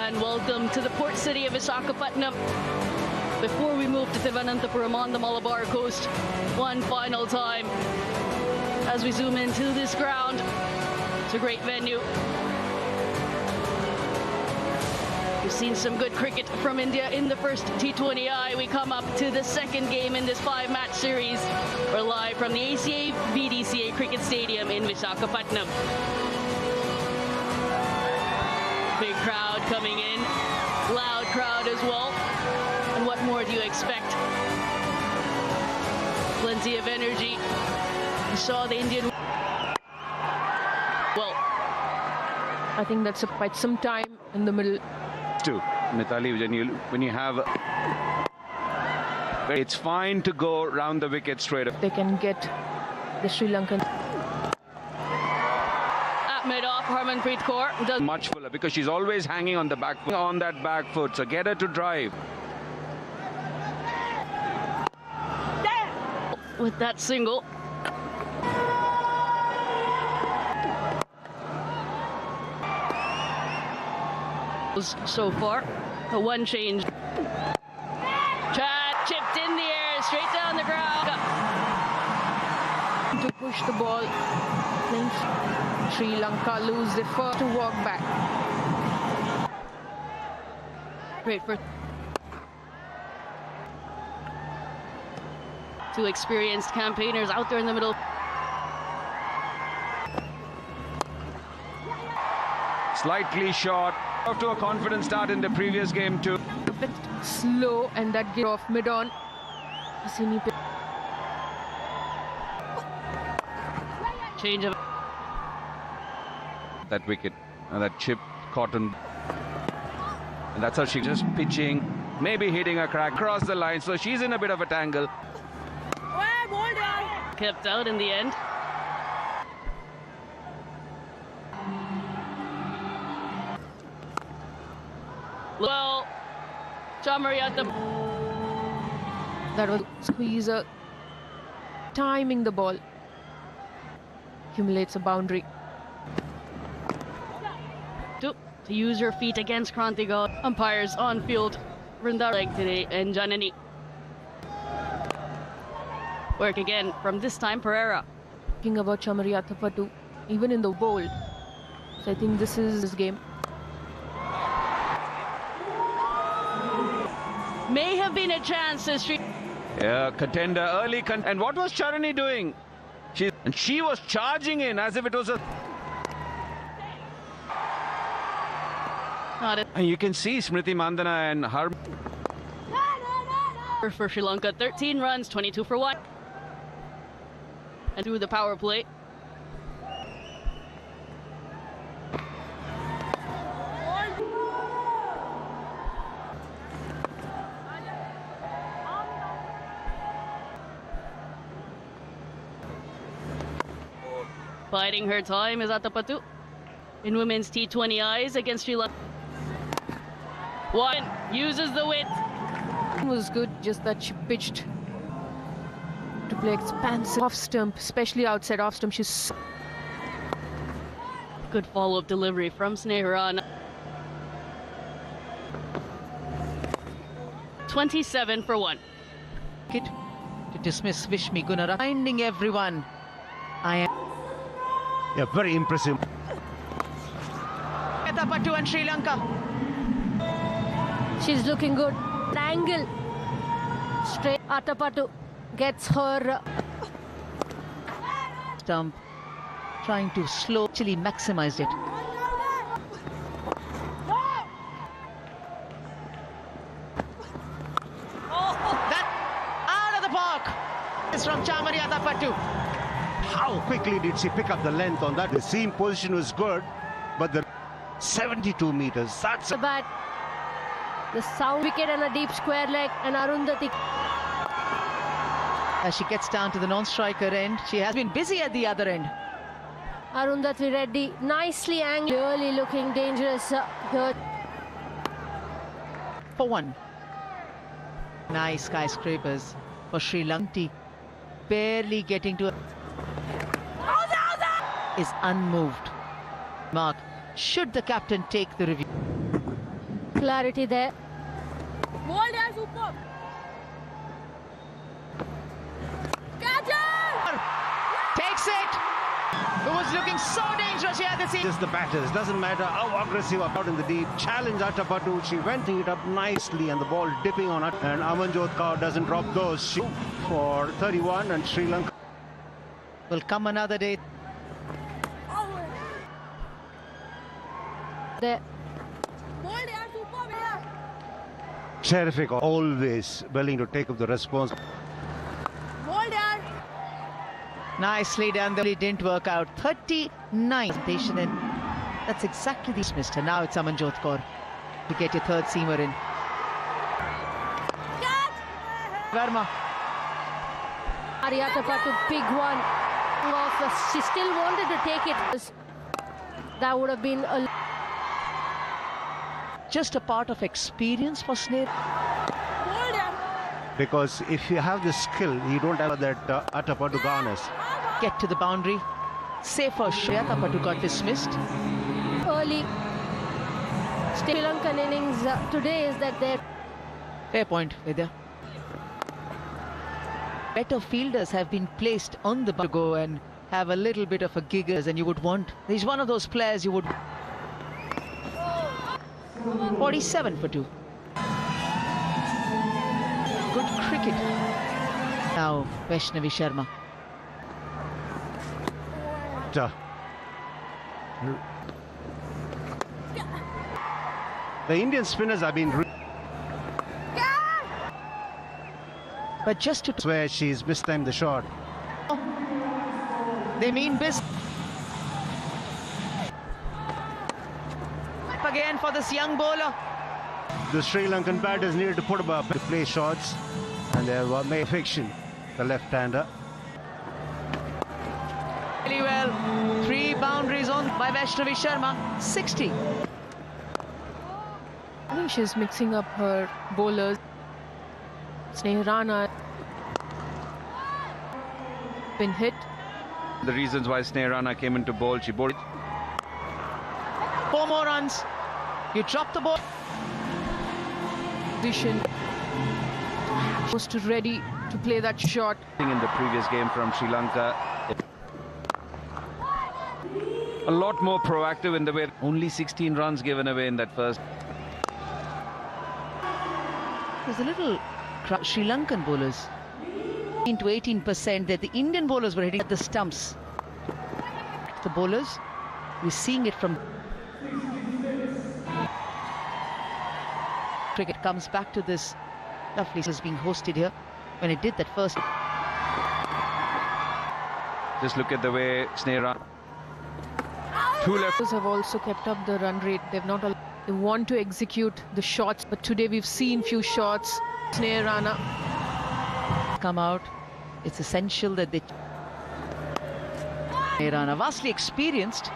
and welcome to the port city of Visakhapatnam. Before we move to Thiruvananthapuram on the Malabar coast, one final time as we zoom into this ground. It's a great venue. We've seen some good cricket from India in the first T20I. We come up to the second game in this 5-match series. We're live from the ACA BDCA Cricket Stadium in Visakhapatnam. Big crowd coming in, loud crowd as well. And what more do you expect? Plenty of energy. You saw the Indian. Well, I think that's quite some time in the middle. To Mithali, when you have, it's fine to go round the wicket straight up. They can get the Sri Lankan. At mid-off, Harmanpreet Kaur does Much fuller because she's always hanging on the back foot, on that back foot. So get her to drive. with that single. So far, the one change. Chad chipped in the air, straight down the ground. To push the ball. Then Sri Lanka lose the first to walk back. Great for two experienced campaigners out there in the middle. Slightly short. Off to a confident start in the previous game too. A bit slow, and that get off mid-on. Change of that wicket and that chip cotton, and that's how she's just pitching, maybe hitting a crack across the line, so she's in a bit of a tangle. kept out in the end. Well, Chamariyatha. That was squeezer. Timing the ball. Accumulates a boundary. To use her feet against Krantiga. Umpires on field. Vrindavan today and Janani. Work again from this time Pereira. Thinking about Chamariyatha Patu, even in the bowl. So I think this is his game. May have been a chance to Sri. Yeah, contender early. And what was Charani doing? She was charging in as if it was a. Not And you can see Smriti Mandana and her. for Sri Lanka. 13 runs, 22 for 1. And through the power play. Biding her time is Atapattu in women's T20Is against Sri Lanka. One uses the width. It was good, just that she pitched to play expansive off stump, especially outside off stump. She's Good follow-up delivery from Sneharan. 27 for 1. To dismiss Vishmi Gunara, finding everyone. Yeah, very impressive. Atapattu and Sri Lanka. She's looking good. Angle. Straight. Atapattu gets her. Stump trying to slow, actually maximized it. That out of the park. It's from Chamariyatha Pattu. How quickly did she pick up the length on that? The seam position was good, but the 72 meters, that's The bat. The sound wicket and a deep square leg, and Arundhati. As she gets down to the non-striker end, she has been busy at the other end. Arundhati Reddy nicely angled. Really looking dangerous here. For 1. Nice skyscrapers for Sri Lanka. Barely getting to is unmoved. Mark, should the captain take the review? Clarity there. Takes it. It was looking so dangerous here this Just the batters. Doesn't matter how aggressive out in the deep. Challenge Attappattu. She went it up nicely and the ball dipping on it. And Amanjot Kaur doesn't drop those. She for 31 and Sri Lanka. will come another day. There. Terrific. Always willing to take up the response. Nicely done. Though it didn't work out. 39 patient in. That's exactly the dismissed. And now it's Amanjot Kaur to get your third seamer in. Verma. Attappattu, big one. She still wanted to take it. That would have been a... Just a part of experience for Sneha. Because if you have the skill, you don't have that Attappattu garners. Get to the boundary. Safer shot. Attappattu got dismissed. early Sri Lankan innings today is that they're... Fair point, Vidya. Better fielders have been placed on the to go and have a little bit of a giggles, and you would want... He's one of those players you would... 47 for 2. Good cricket. Now, Vaishnavi Sharma. The Indian spinners have been... But just to... where she's mistimed the shot. They mean business. Again for this young bowler. The Sri Lankan batters needed to put up to play shots, and they were made fiction, the left-hander. Really well. 3 boundaries on by Vaishnavi Sharma. 60. I think she's mixing up her bowlers. Sneha Rana been hit. The reasons why Sneha Rana came into bowl, she bowled. 4 more runs. You drop the ball. Position. Was ready to play that shot. In the previous game from Sri Lanka, a lot more proactive in the way. Only 16 runs given away in that first. There's a little Sri Lankan bowlers into 18% that the Indian bowlers were hitting at the stumps. The bowlers, we're seeing it from cricket. Comes back to this lovely is being hosted here when it did that first. Just look at the way Sneha Rana. 2 left. Have also kept up the run rate. They've not. They want to execute the shots, but today we've seen few shots. Sneha Rana come out. It's essential that they... Sneha Rana, vastly experienced.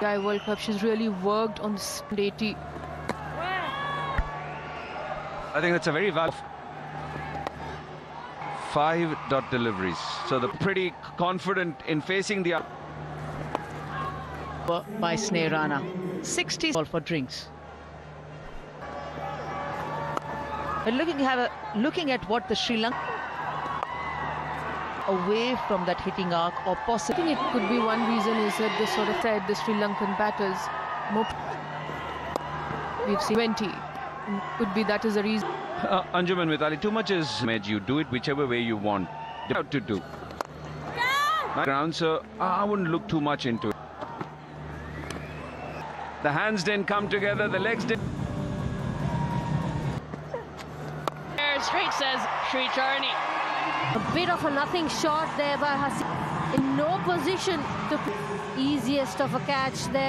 Guy World Cup, she's really worked on this 80. I think that's a very valid 5 dot deliveries. So they're pretty confident in facing the... by Sneha Rana. 60 all for drinks. And looking at what the Sri Lanka away from that hitting arc or possibly. I think it could be one reason is that they sort of said the Sri Lankan batters more. We've seen 20. Could be that is a reason. Anjuman Mithali, too much is made. You do it whichever way you want to do. Ground, so I wouldn't look too much into it. The hands didn't come together, the legs didn't. Straight, says Sri Charni. A bit of a nothing shot there by Haseen. In no position to easiest of a catch there.